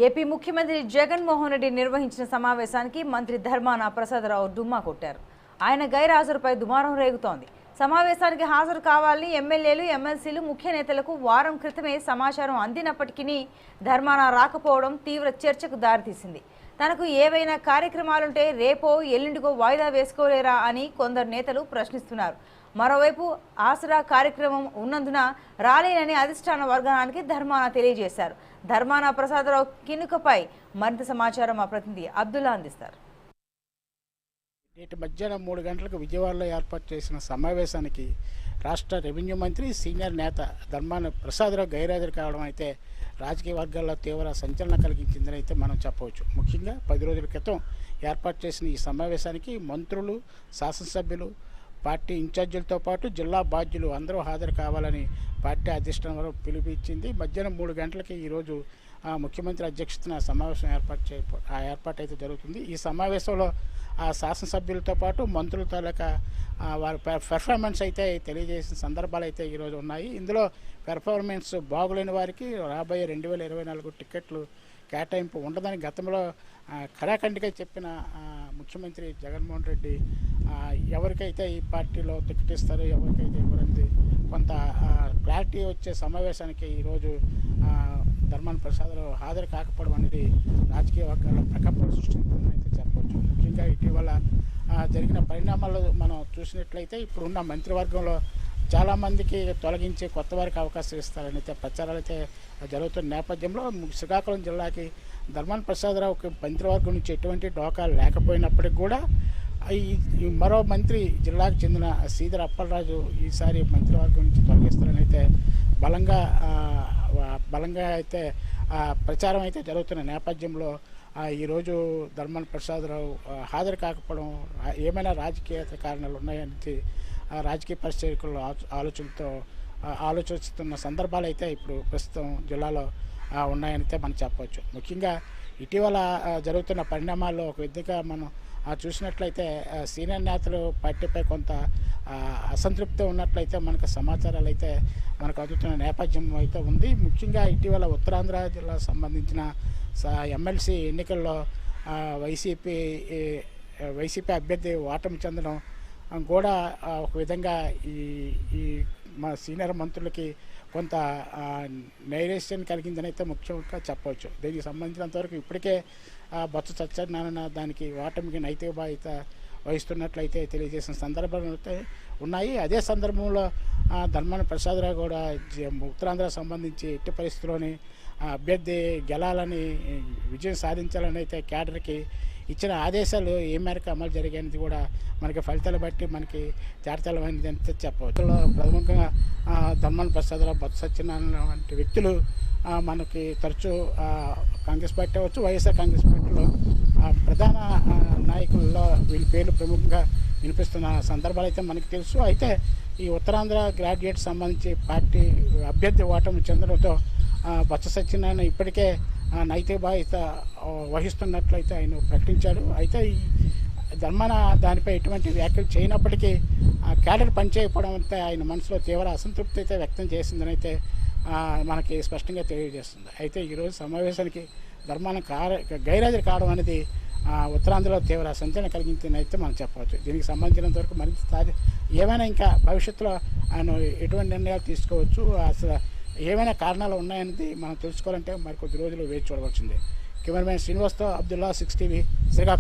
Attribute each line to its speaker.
Speaker 1: AP ముఖ్యమంత్రి జగన్మోహన్ రెడ్డి నిర్వహించిన సమావేశానికి మంత్రి ధర్మాన ప్రసాదరావు డుమ్మా కొట్టారు. ఆయన గైర్హాజరుపై దుమారం రేగుతోంది. సమావేశానికి హాజరు కావాలని ఎమ్మెల్యేలు, ఎమ్మెల్సీలు, ముఖ్య నేతలకు వారం క్రితమే సమాచారం అందినప్పటికీ ధర్మాన రాకపోవడం తీవ్ర చర్చకు దారితీసింది. తనకు ఏవైనా కార్యక్రమాలుంటే రేపో ఎల్లుండికో వాయిదా వేసుకోలేరా అని కొందరు నేతలు ప్రశ్నిస్తున్నారు. మరోవైపు ఆసరా కార్యక్రమం ఉన్నందున రాలేనని అధిష్టాన వర్గానికి ధర్మాన తెలియజేశారు. ధర్మాన ప్రసాదరావు కినుకపై మరింత సమాచారం మా ప్రతినిధి అబ్దుల్లా అందిస్తారు.
Speaker 2: నేటి మధ్యాహ్నం 3 గంటలకు విజయవాడలో ఏర్పాటు చేసిన సమావేశానికి రాష్ట్ర రెవెన్యూ మంత్రి, సీనియర్ నేత ధర్మాన ప్రసాదరావు గైర్హాజరు కావడం అయితే రాజకీయ వర్గాల్లో తీవ్ర సంచలనం కలిగించిందని అయితే మనం చెప్పవచ్చు. ముఖ్యంగా 10 రోజుల క్రితం ఏర్పాటు చేసిన ఈ సమావేశానికి మంత్రులు, శాసనసభ్యులు, పార్టీ ఇన్ఛార్జీలతో పాటు జిల్లా బాధ్యులు అందరూ హాజరు కావాలని పార్టీ అధిష్టానం పిలుపునిచ్చింది. మధ్యాహ్నం 3 గంటలకి ఈరోజు ముఖ్యమంత్రి అధ్యక్షతన సమావేశం ఏర్పాటు అయితే జరుగుతుంది. ఈ సమావేశంలో శాసనసభ్యులతో పాటు మంత్రుల తాలూకా వారి పెర్ఫార్మెన్స్ అయితే తెలియజేసిన సందర్భాలు అయితే ఈరోజు ఉన్నాయి. ఇందులో పెర్ఫార్మెన్స్ బాగులేని వారికి రాబోయే 2024 టికెట్లు కేటాయింపు ఉండదని గతంలో ఖరాఖండిగా చెప్పిన ముఖ్యమంత్రి జగన్మోహన్ రెడ్డి ఎవరికైతే ఈ పార్టీలో టికెట్ ఇస్తారో, ఎవరికైతే ఇవ్వరంది కొంత క్లారిటీ వచ్చే సమావేశానికి ఈరోజు ధర్మాన ప్రసాదరావు హాజరు కాకపోవడం అనేది రాజకీయ వర్గాల్లో ప్రకంపన సృష్టించిందని అయితే చెప్పవచ్చు. ముఖ్యంగా ఇటీవల జరిగిన పరిణామాలు మనం చూసినట్లయితే ఇప్పుడున్న మంత్రివర్గంలో చాలామందికి తొలగించి కొత్త వారికి అవకాశం ఇస్తారని అయితే ప్రచారాలు అయితే జరుగుతున్న నేపథ్యంలో శ్రీకాకుళం జిల్లాకి ధర్మాన ప్రసాదరావుకి మంత్రివర్గం నుంచి ఎటువంటి డోకా లేకపోయినప్పటికీ కూడా ఈ మరో మంత్రి జిల్లాకు చెందిన శ్రీధర్ అప్పలరాజు ఈసారి మంత్రివర్గం నుంచి తొలగిస్తారని అయితే బలంగా అయితే ప్రచారం అయితే జరుగుతున్న నేపథ్యంలో ఈరోజు ధర్మాన ప్రసాదరావు హాజరు కాకపోవడం ఏమైనా రాజకీయ కారణాలు ఉన్నాయని రాజకీయ పరిస్థితులు ఆలోచిస్తున్న సందర్భాలు అయితే ఇప్పుడు ప్రస్తుతం జిల్లాలో ఉన్నాయనితే మనం చెప్పవచ్చు. ముఖ్యంగా ఇటీవల జరుగుతున్న పరిణామాల్లో ఒక విధంగా మనం చూసినట్లయితే సీనియర్ నేతలు పార్టీపై కొంత అసంతృప్తి ఉన్నట్లయితే మనకు సమాచారాలు అయితే మనకు అందుతున్న నేపథ్యం అయితే ఉంది. ముఖ్యంగా ఇటీవల ఉత్తరాంధ్ర జిల్లాకు సంబంధించిన ఎమ్మెల్సీ ఎన్నికల్లో వైసీపీ అభ్యర్థి ఓటమి చెందడం కూడా ఒక విధంగా ఈ మా సీనియర్ మంత్రులకి కొంత నైరేష్యాన్ని కలిగిందని అయితే ముఖ్యంగా చెప్పవచ్చు. దీనికి సంబంధించినంతవరకు ఇప్పటికే బొత్స సత్యనారాయణ దానికి ఓటమికి నైతిక బాధ్యత వహిస్తున్నట్లయితే తెలియజేసిన సందర్భాలు అయితే ఉన్నాయి. అదే సందర్భంలో ధర్మాన ప్రసాదరావు కూడా ఉత్తరాంధ్రకు సంబంధించి ఎట్టి పరిస్థితుల్లోని అభ్యర్థి గెలాలని, విజయం సాధించాలని అయితే క్యాడర్కి ఇచ్చిన ఆదేశాలు ఏ మేరకు అమలు జరిగాయనేది కూడా మనకి ఫలితాలు బట్టి మనకి తేటతెల్లమైనది అని చెప్పవచ్చు. ప్రముఖంగా ధర్మాన ప్రసాదరావు, బొత్స సత్యనారాయణ వంటి వ్యక్తులు మనకి తరచూ కాంగ్రెస్ పార్టీ అవ్వచ్చు, వైఎస్ఆర్ కాంగ్రెస్ పార్టీలో ప్రధాన నాయకుల్లో వీళ్ళ పేర్లు ప్రముఖంగా వినిపిస్తున్న సందర్భాలు అయితే మనకి తెలుసు. అయితే ఈ ఉత్తరాంధ్ర గ్రాడ్యుయేట్ సంబంధించి పార్టీ అభ్యర్థి ఓటమి చెందడంతో బొత్స సత్యనారాయణ ఇప్పటికే నైతిక బాధ్యత వహిస్తున్నట్లయితే ఆయన ప్రకటించాడు. అయితే ఈ ధర్మాన దానిపై ఎటువంటి వ్యాఖ్యలు చేయనప్పటికీ క్యాడర్ పనిచేయకపోవడం అయితే ఆయన మనసులో తీవ్ర అసంతృప్తి అయితే వ్యక్తం చేసిందని అయితే మనకి స్పష్టంగా తెలియజేస్తుంది. అయితే ఈరోజు సమావేశానికి ధర్మాన గైర్హాజరు కావడం అనేది ఉత్తరాంధ్రలో తీవ్ర సంచలనం కలిగించిందని అయితే మనం చెప్పవచ్చు. దీనికి సంబంధించినంత వరకు మరింత ఏమైనా ఇంకా భవిష్యత్తులో ఆయన ఎటువంటి నిర్ణయాలు తీసుకోవచ్చు, అసలు ఏమైనా కారణాలు ఉన్నాయనేది మనం తెలుసుకోవాలంటే మరికొద్ది రోజులు వేచి చూడవలసిందే. కెమెరామెన్ శ్రీనివాస్తో అబ్దుల్లా, 6 టీవీ, శ్రీకాకుళం.